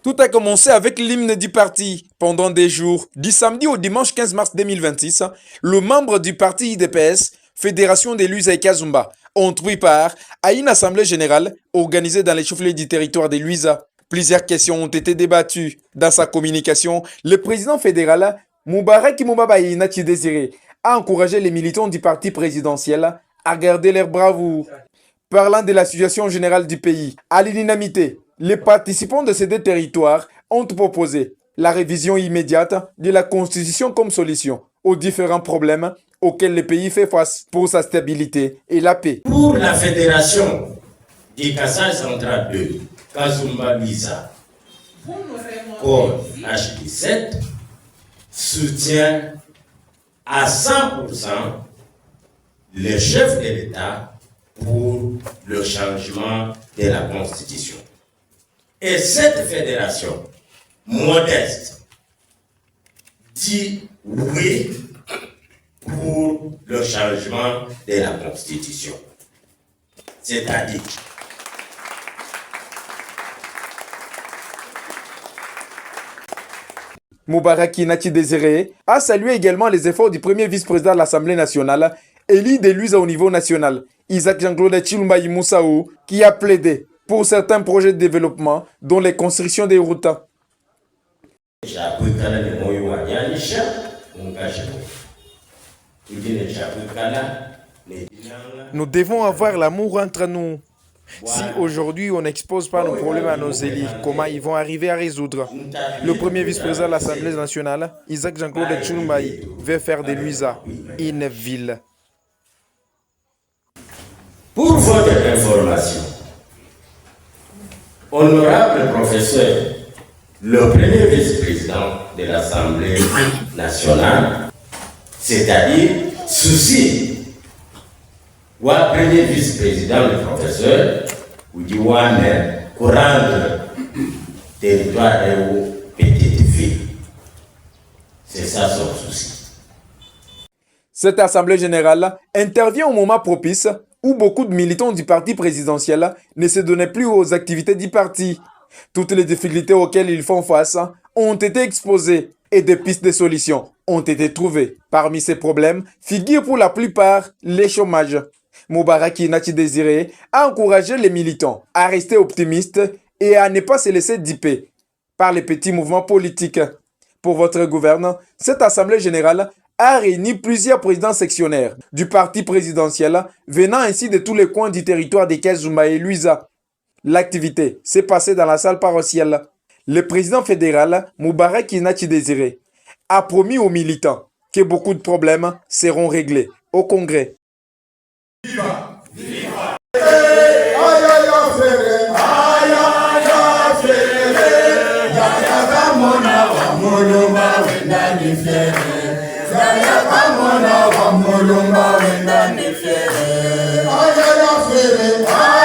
Tout a commencé avec l'hymne du parti. Pendant des jours, du samedi au dimanche 15 mars 2026, le membre du parti IDPS, Fédération des Luiza et Kazumba, ont pris part à une assemblée générale organisée dans les chauffeurs du territoire des Luiza. Plusieurs questions ont été débattues. Dans sa communication, le président fédéral, Moubarak Moubabaye Nati Désiré, a encouragé les militants du parti présidentiel à garder leur bravoure. Parlant de la situation générale du pays, à l'unanimité, les participants de ces deux territoires ont proposé la révision immédiate de la Constitution comme solution aux différents problèmes auxquels le pays fait face pour sa stabilité et la paix. Pour la fédération du Kassai Central 2, Kazumba Luiza, Corps H17 soutient à 100% le chef de l'État pour le changement de la Constitution. Et cette fédération modeste dit oui pour le changement de la Constitution. C'est-à-dire Moubarak Nati Désiré a salué également les efforts du premier vice-président de l'Assemblée nationale, élu des Luiza au niveau national, Isaac Jean-Claude Chilumbayi Moussaou, qui a plaidé pour certains projets de développement, dont les constructions des routes. Nous devons avoir l'amour entre nous. Si aujourd'hui on n'expose pas nos problèmes à nos élus, comment ils vont arriver à résoudre? Le premier vice-président de l'Assemblée nationale, Isaac Jean-Claude Chilumbayi, veut faire de Luiza une ville. Pour votre information, honorable professeur, le premier vice-président de l'Assemblée nationale, c'est-à-dire souci, ou premier vice-président, le professeur, ou du Waner, pour rendre territoire aux petites villes. C'est ça son souci. Cette assemblée générale intervient au moment propice où beaucoup de militants du parti présidentiel ne se donnaient plus aux activités du parti. Toutes les difficultés auxquelles ils font face ont été exposées et des pistes de solutions ont été trouvées. Parmi ces problèmes figurent pour la plupart les chômages. Moubarak Nati Désiré a encouragé les militants à rester optimistes et à ne pas se laisser duper par les petits mouvements politiques. Pour votre gouvernement, cette assemblée générale a réuni plusieurs présidents sectionnaires du parti présidentiel venant ainsi de tous les coins du territoire des Kazumba et Luiza. L'activité s'est passée dans la salle paroissiale. Le président fédéral, Moubarak Nati Désiré, a promis aux militants que beaucoup de problèmes seront réglés au Congrès. Viva! Viva! Ayaya